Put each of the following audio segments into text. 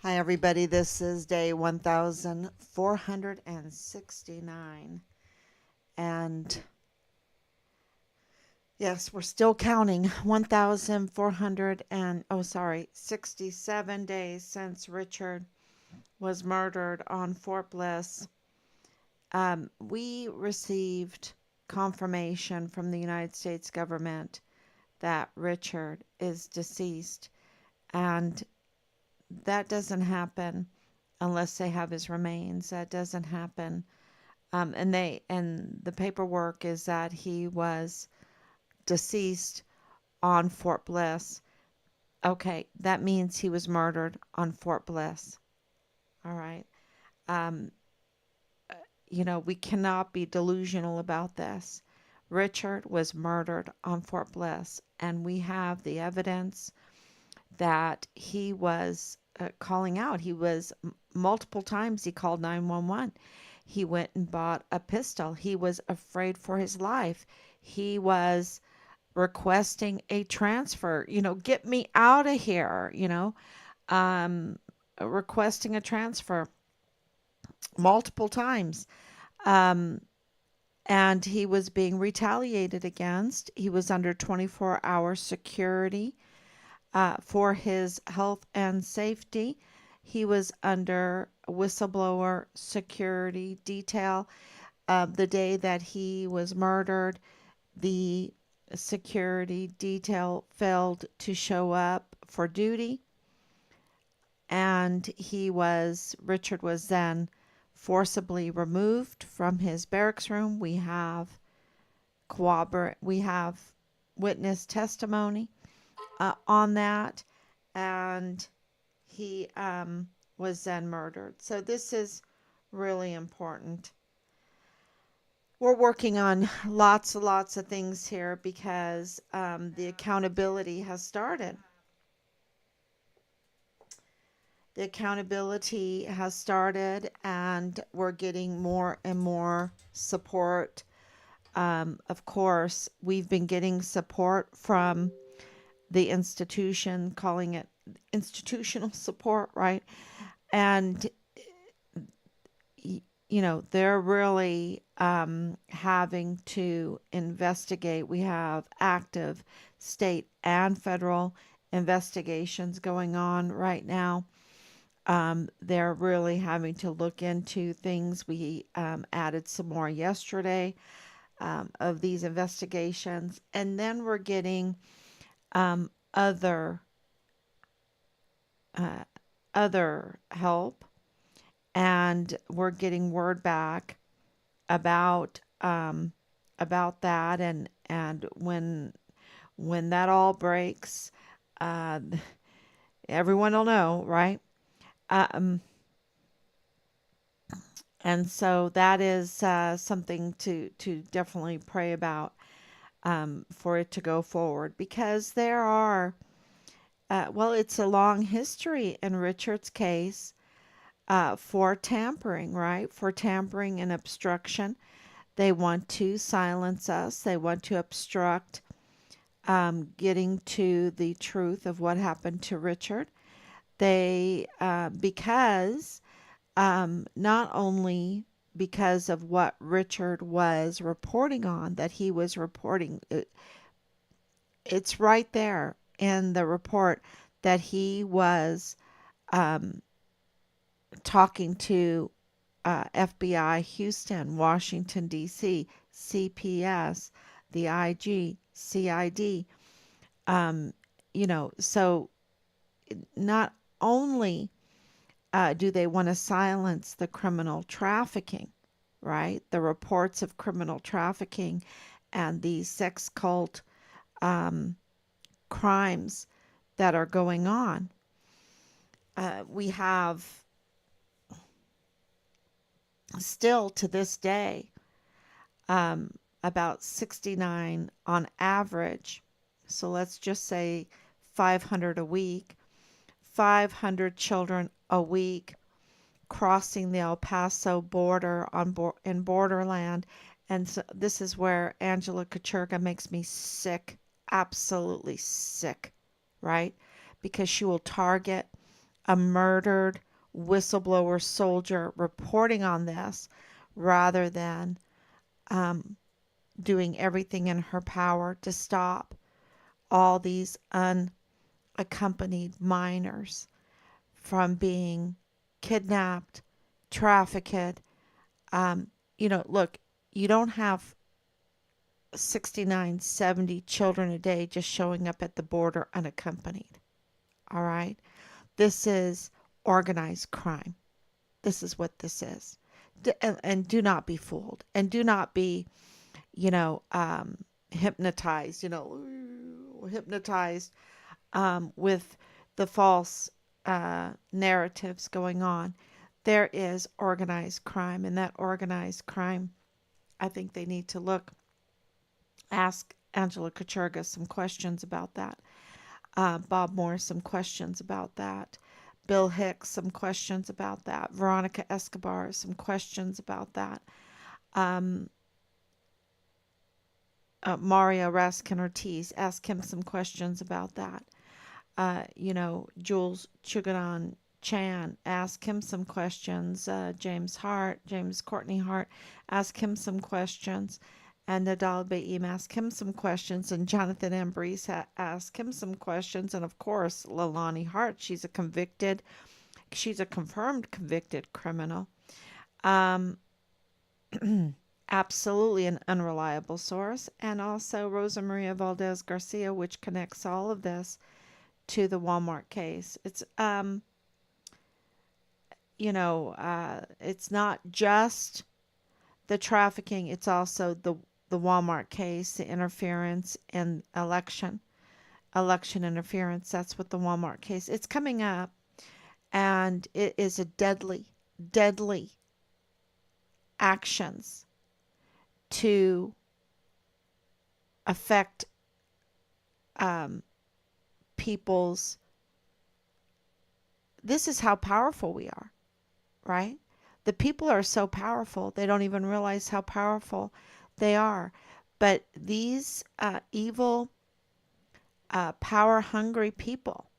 Hi, everybody. This is day 1469. And yes, we're still counting 1,400 and, 67 days since Richard was murdered on Fort Bliss. We received confirmation from the United States government that Richard is deceased. And that doesn't happen unless they have his remains. That doesn't happen. And the paperwork is that he was deceased on Fort Bliss. Okay, that means he was murdered on Fort Bliss. All right. Um, we cannot be delusional about this. Richard was murdered on Fort Bliss, and we have the evidence that he was calling out. He was multiple times he called 911. He went and bought a pistol. He was afraid for his life. He was requesting a transfer, get me out of here, um, requesting a transfer multiple times. Um, and he was being retaliated against. He was under 24-hour security for his health and safety. He was under whistleblower security detail. The day that he was murdered, the security detail failed to show up for duty, and Richard was then forcibly removed from his barracks room. We have witness testimony on that, and he was then murdered. So this is really important. We're working on lots of things here because the accountability has started. The accountability has started, and we're getting more and more support. Of course, we've been getting support from the institution, calling it institutional support, right? And they're really having to investigate. We have active state and federal investigations going on right now. They're really having to look into things. We added some more yesterday of these investigations, and then we're getting other uh, other help, and we're getting word back about that, and when that all breaks, uh, everyone will know, right? Um, and so that is something to definitely pray about, for it to go forward, because there are it's a long history in Richard's case for tampering, right? For tampering and obstruction. They want to silence us. They want to obstruct getting to the truth of what happened to Richard. Because not only because of what Richard was reporting on, that he was reporting, it's right there in the report that he was um, talking to FBI Houston, Washington, D.C., CPS, the IG, CID. Um, so not only do they want to silence the criminal trafficking, right? The reports of criminal trafficking and the sex cult um, crimes that are going on. We have still to this day um, about 69 on average. So let's just say 500 a week, 500 children a week crossing the El Paso border in borderland. And so this is where Angela Kachurka makes me sick, absolutely sick, right? Because she will target a murdered whistleblower soldier reporting on this rather than um, doing everything in her power to stop all these unaccompanied minors from being kidnapped, trafficked. Um, Look, you don't have 69, 70 children a day just showing up at the border unaccompanied. All right. This is organized crime. This is what this is. And do not be fooled. And do not be, you know, um, hypnotized, with the false narratives going on. There is organized crime, and that organized crime, I think they need to ask Angela Kachurga some questions about that. Bob Moore some questions about that. Bill Hicks some questions about that. Veronica Escobar some questions about that. Um, Mario Raskin Ortiz, ask him some questions about that. Jules Chuganon Chan, ask him some questions. James Courtney Hart, ask him some questions. And Nadal Baim, ask him some questions. And Jonathan Ambrose, ask him some questions. And of course, Lalani Hart, she's a confirmed convicted criminal. Um, Absolutely an unreliable source. And also Rosa Maria Valdez Garcia, which connects all of this to the Walmart case. It's not just the trafficking, it's also the Walmart case, the interference in election interference. That's what the Walmart case. It's coming up, and it is a deadly actions to affect um, people's. This is how powerful we are, right? The people are so powerful, they don't even realize how powerful they are. But these evil, power hungry people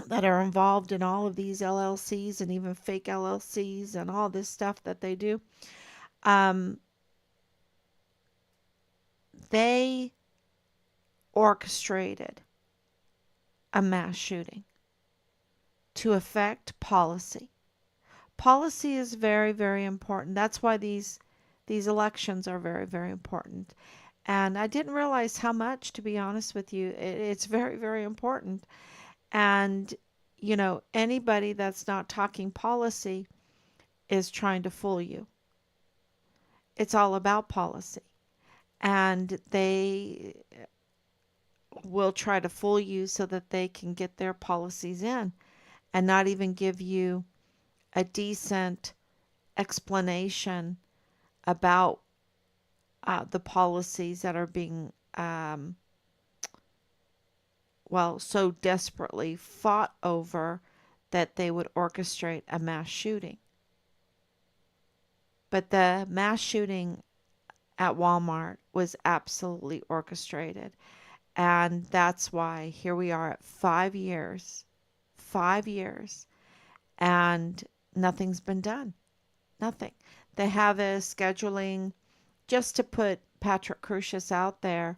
that are involved in all of these LLCs and even fake LLCs and all this stuff that they do, um, they orchestrated a mass shooting to affect policy. Policy is very, very important. That's why these elections are very, very important. And I didn't realize how much, to be honest with you. It's very, very important. And anybody that's not talking policy is trying to fool you. It's all about policy. And they will try to fool you so that they can get their policies in and not even give you a decent explanation about the policies that are being, so desperately fought over that they would orchestrate a mass shooting. But the mass shooting at Walmart was absolutely orchestrated. And that's why here we are at 5 years, and nothing's been done. Nothing. They have a scheduling just to put Patrick Crusius out there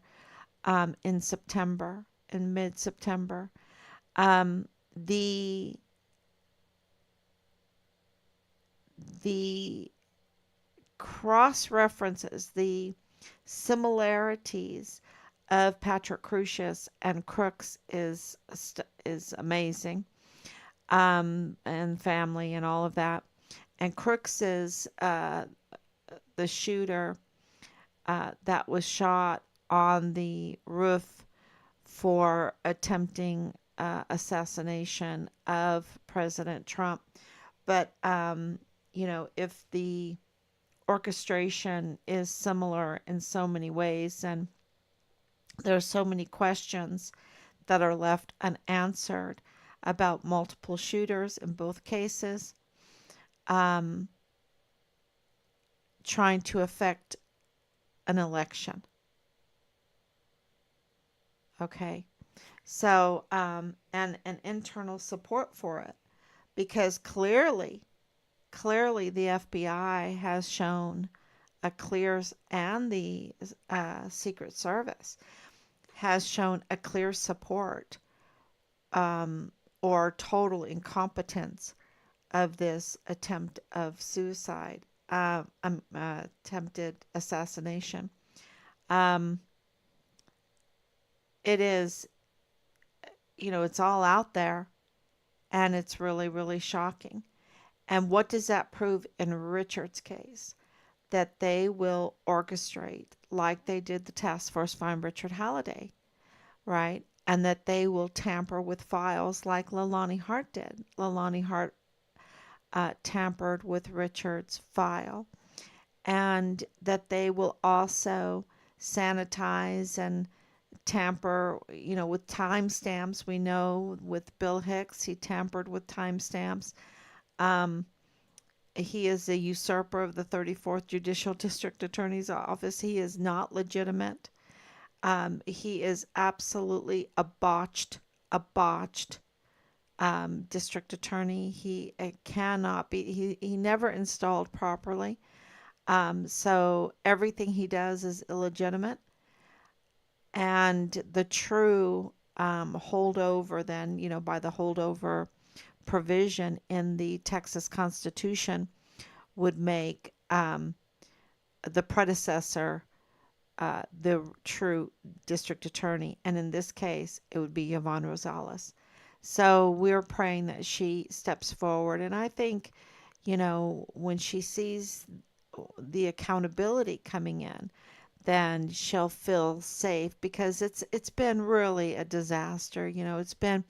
in September, in mid-September. Um, the the cross references, the similarities of Patrick Crusius and Crooks is amazing, and family and all of that. And Crooks is the shooter that was shot on the roof for attempting assassination of President Trump. But, if the orchestration is similar in so many ways, and there are so many questions that are left unanswered about multiple shooters in both cases, um, trying to affect an election. Okay. So, and internal support for it, because clearly the FBI has shown a clear, and the Secret Service has shown a clear support, um, or total incompetence of this attempt of suicide, attempted assassination. Um, it is, it's all out there, and it's really, really shocking. And what does that prove in Richard's case? That they will orchestrate, like they did the task force find Richard Halliday, right? And that they will tamper with files like Leilani Hart did. Leilani Hart tampered with Richard's file, and that they will also sanitize and tamper, with timestamps. We know with Bill Hicks, he tampered with timestamps. Um, he is a usurper of the 34th Judicial District Attorney's Office. He is not legitimate. He is absolutely a botched district attorney. He cannot be, he never installed properly. So everything he does is illegitimate. And the true holdover, then, by the holdover provision in the Texas Constitution, would make the predecessor the true district attorney. And in this case, it would be Yvonne Rosales. So we're praying that she steps forward. And I think, when she sees the accountability coming in, then she'll feel safe, because it's been really a disaster. It's been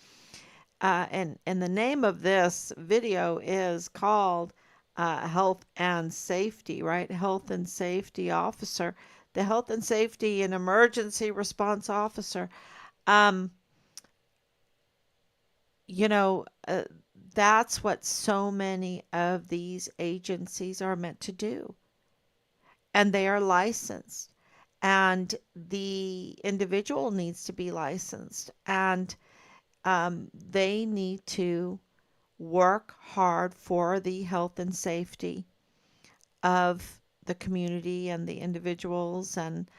and the name of this video is called Health and Safety, right? Health and Safety Officer, the Health and Safety and Emergency Response Officer. Um, you know, uh, that's what so many of these agencies are meant to do, and they are licensed, and the individual needs to be licensed, and they need to work hard for the health and safety of the community and the individuals, and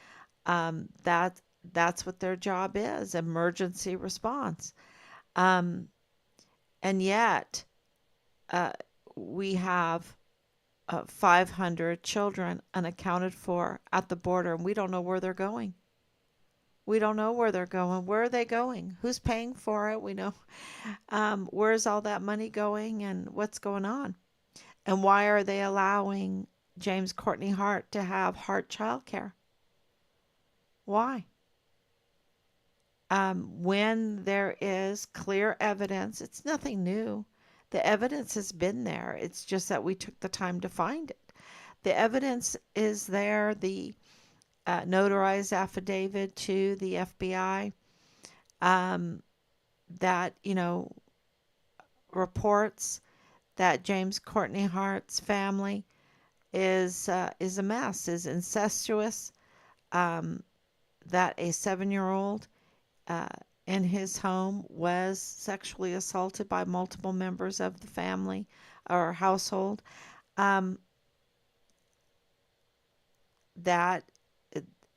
that's what their job is, emergency response. Um, and yet, uh, we have 500 children unaccounted for at the border, and we don't know where they're going. We don't know where they're going. Where are they going? Who's paying for it? We know. Where's all that money going, and what's going on? And why are they allowing James Courtney Hart to have Hart childcare? Why? When there is clear evidence, it's nothing new. The evidence has been there. It's just that we took the time to find it. The evidence is there. The notarized affidavit to the FBI, um, that, reports that James Courtney Hart's family is a mess, is incestuous, um, that a 7-year-old uh, in his home was sexually assaulted by multiple members of the family or household, um, that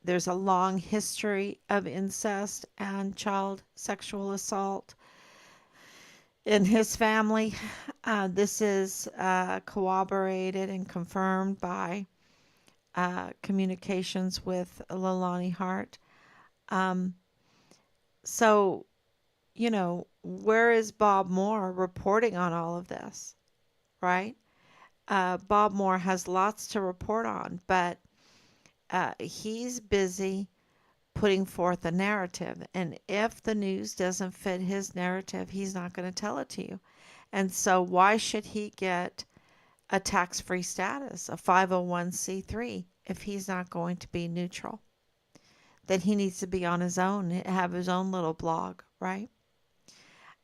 there's a long history of incest and child sexual assault in his family. This is corroborated and confirmed by communications with Leilani Hart. Um, so, where is Bob Moore reporting on all of this, right? Bob Moore has lots to report on, but he's busy putting forth a narrative. And if the news doesn't fit his narrative, he's not going to tell it to you. And so, why should he get a tax free status, a 501c3, if he's not going to be neutral? Then he needs to be on his own, have his own little blog, right?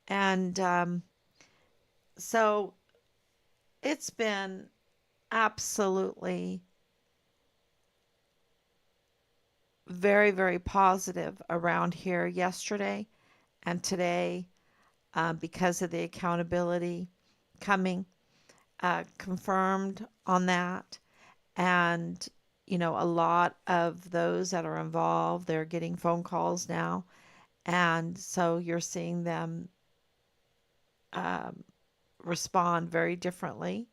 And so it's been absolutely very, very positive around here yesterday And today, because of the accountability coming, confirmed on that. And, a lot of those that are involved, they're getting phone calls now. And so you're seeing them um, respond very differently.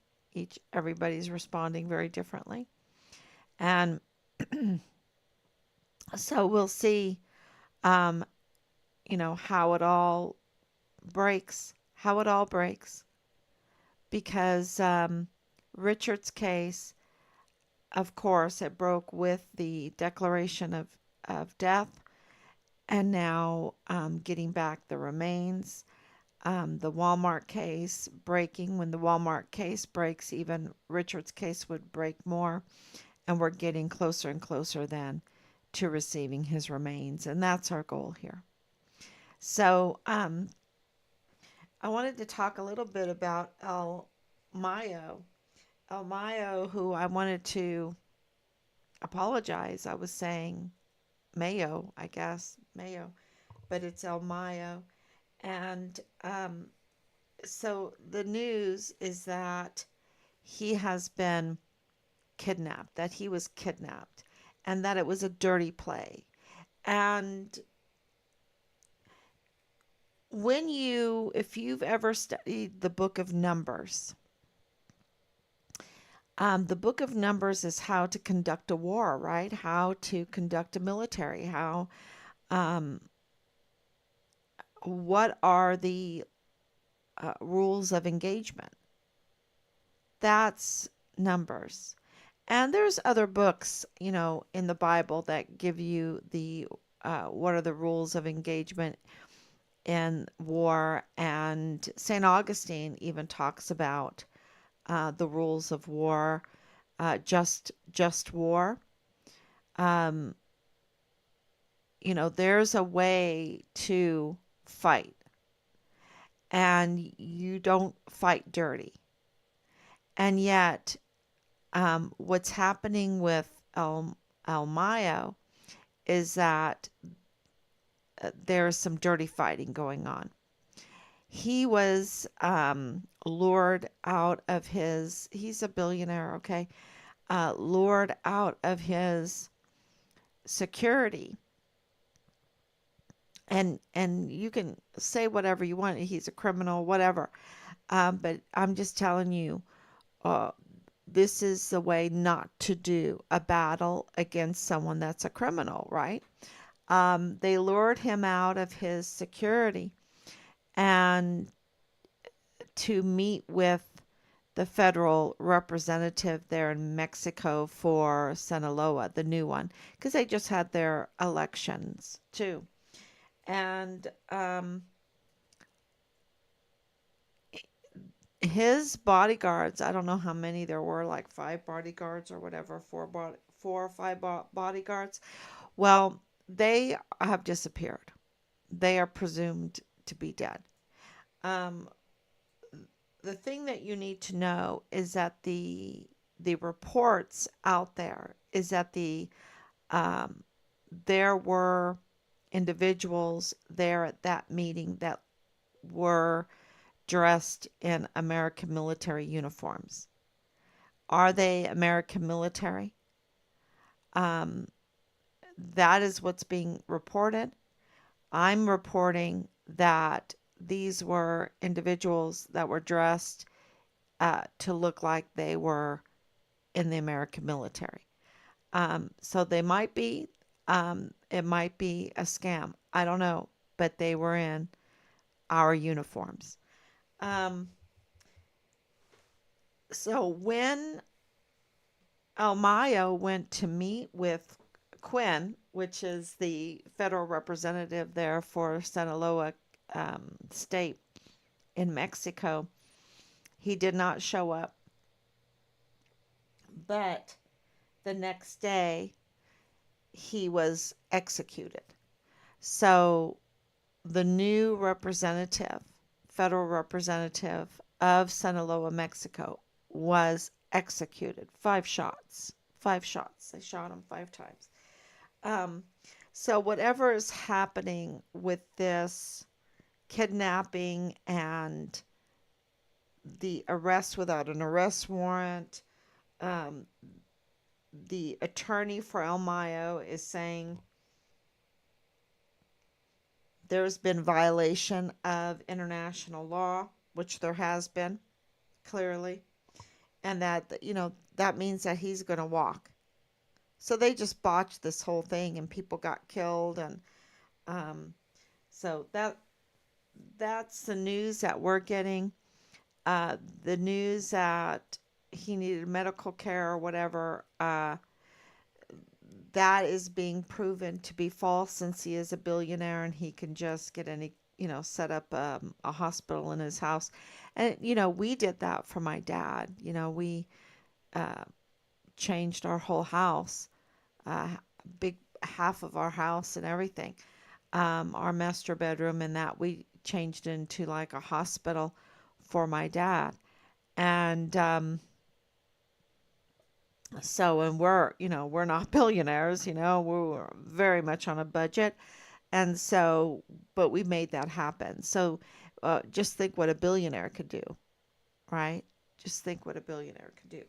Everybody's responding very differently. And so we'll see, um, how it all breaks, because Richard's case, of course, it broke with the declaration of death, and now getting back the remains. The Walmart case breaking. When the Walmart case breaks, even Richard's case would break more, and we're getting closer and closer then to receiving his remains, and that's our goal here. So, I wanted to talk a little bit about Mayo. El Mayo, who I wanted to apologize. I was saying Mayo, I guess, Mayo, but it's El Mayo. And so the news is that he has been kidnapped, that he was kidnapped, and that it was a dirty play. And if you've ever studied the book of Numbers, the book of Numbers is how to conduct a war, right? How to conduct a military, um, what are the rules of engagement. That's Numbers. And there's other books, in the Bible that give you the what are the rules of engagement in war. And St. Augustine even talks about the rules of war, just war. Um, there's a way to fight, and you don't fight dirty. And yet, what's happening with El Mayo is that there's some dirty fighting going on. He was lured out of he's a billionaire, okay? Lured out of his security. And you can say whatever you want. He's a criminal, whatever. But I'm just telling you, uh, this is the way not to do a battle against someone that's a criminal, right? They lured him out of his security and to meet with the federal representative there in Mexico for Sinaloa, the new one, because they just had their elections too. And his bodyguards, I don't know how many there were, like 5 bodyguards or whatever, four or five bodyguards. Well, they have disappeared. They are presumed to be dead. Um, the thing that you need to know is that the reports out there is that um, there were individuals there at that meeting that were dressed in American military uniforms. Are they American military? Um, that is what's being reported. I'm reporting that these were individuals that were dressed to look like they were in the American military. So they might be, it might be a scam. I don't know, but they were in our uniforms. Um, so when El Mayo went to meet with Quinn, which is the federal representative there for Sinaloa state in Mexico, he did not show up. But the next day, he was executed. So the new representative, federal representative of Sinaloa, Mexico, was executed. 5 shots. 5 shots. They shot him 5 times. Um, so whatever is happening with this kidnapping and the arrest without an arrest warrant. Um, the attorney for El Mayo is saying there's been violation of international law, which there has been clearly, and that that means that he's going to walk. So they just botched this whole thing, and people got killed, and um, so that's the news that we're getting. The news that he needed medical care or whatever, that is being proven to be false since he is a billionaire and he can just get any, set up a hospital in his house. And, we did that for my dad. We uh, changed our whole house, big half of our house and everything. Our master bedroom and that we changed into like a hospital for my dad. And and we're not billionaires, we're very much on a budget. And so, but we made that happen. So just think what a billionaire could do, right? Just think what a billionaire could do.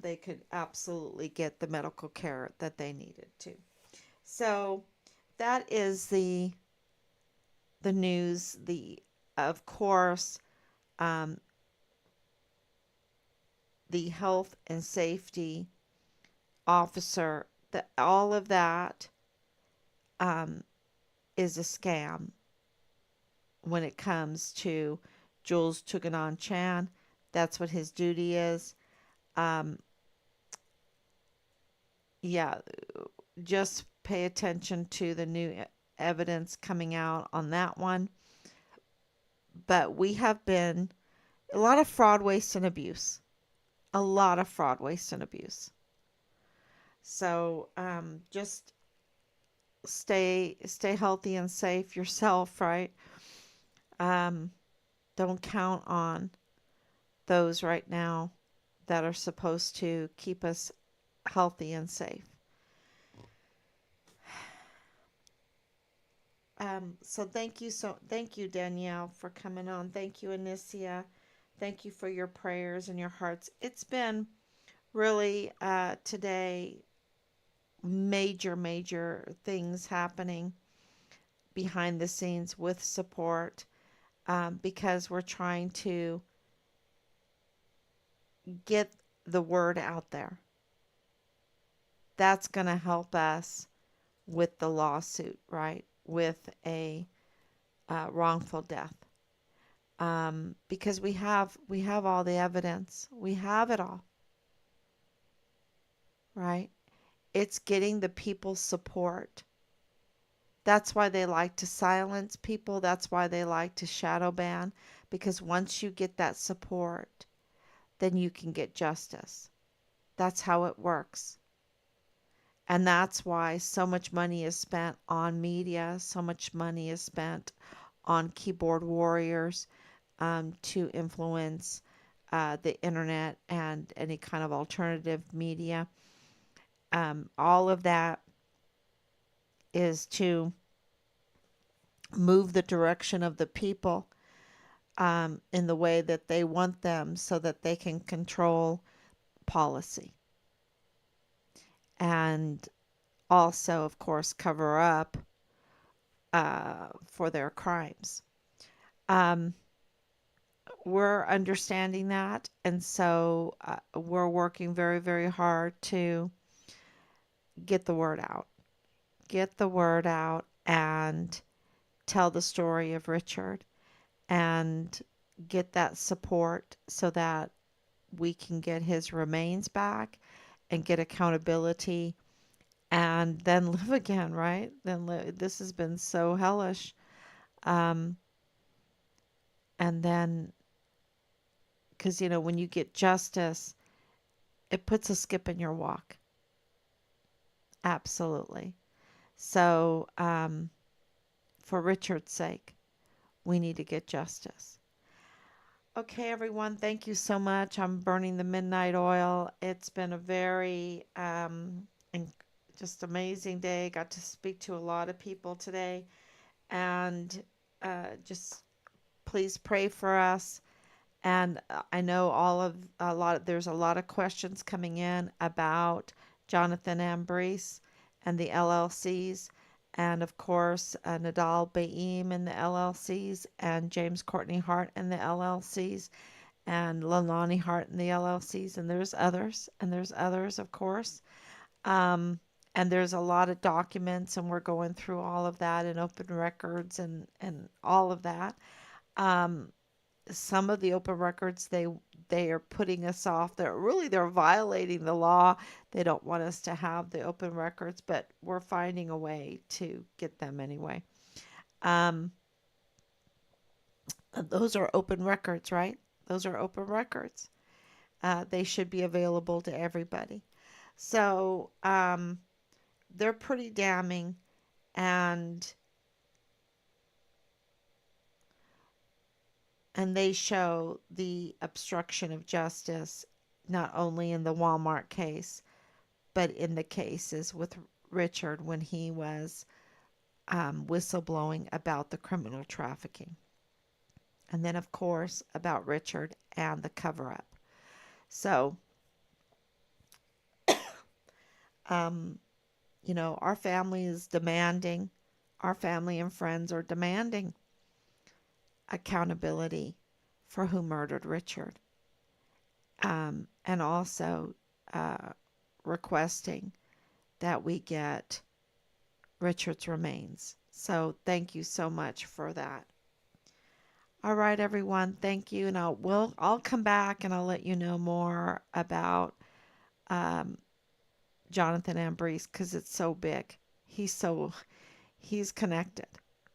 They could absolutely get the medical care that they needed to. So that is the news. The Of course, um, the health and safety officer, that all of that um, is a scam when it comes to Jules Tuganon Chan. That's what his duty is. Um, yeah, just pay attention to the new evidence coming out on that one. But we have been a lot of fraud, waste, and abuse. A lot of fraud, waste, and abuse. So just stay healthy and safe yourself, right? Um, don't count on those right now that are supposed to keep us healthy and safe. So thank you Danielle for coming on. Thank you Anicia. Thank you for your prayers and your hearts. It's been really today major things happening behind the scenes with support, because we're trying to get the word out there. That's going to help us with the lawsuit, right? With a wrongful death. Because we have all the evidence. We have it all, right? It's getting the people's support. That's why they like to silence people. That's why they like to shadow ban, because once you get that support, then you can get justice. That's how it works. And that's why so much money is spent on media, so much money is spent on keyboard warriors, to influence the internet and any kind of alternative media. All of that is to move the direction of the people in the way that they want them so that they can control policy. And also, of course, cover up for their crimes. Um, we're understanding that, and so we're working very hard to get the word out. Get the word out and tell the story of Richard and get that support so that we can get his remains back and get accountability and then live again, right? This has been so hellish. Um, and then, because, when you get justice, it puts a skip in your walk. Absolutely. So, for Richard's sake, we need to get justice. Okay, everyone, thank you so much. I'm burning the midnight oil. It's been a very just amazing day. Got to speak to a lot of people today, and just please pray for us. And I know there's a lot of questions coming in about Jonathan Ambrose and the LLCs, and of course Nadal Baim and the LLCs, and James Courtney Hart and the LLCs, and Lalani Hart and the LLCs, and there's others, of course. Um, and there's a lot of documents, and we're going through all of that in open records and all of that. Um, some of the open records they are putting us off. They're violating the law. They don't want us to have the open records, but we're finding a way to get them anyway. Um, those are open records, right? Those are open records. They should be available to everybody. So they're pretty damning, and they show the obstruction of justice not only in the Walmart case, but in the cases with Richard when he was whistleblowing about the criminal trafficking. And then, of course, about Richard and the cover up. So, um, our family is demanding, our family and friends are demanding accountability for who murdered Richard, and also requesting that we get Richard's remains. So thank you so much for that. All right, everyone. Thank you, and I'll come back and I'll let you know more about um, Jonathan Ambrose because it's so big. He's connected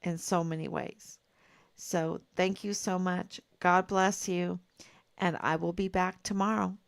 in so many ways. So thank you so much. God bless you, and I will be back tomorrow.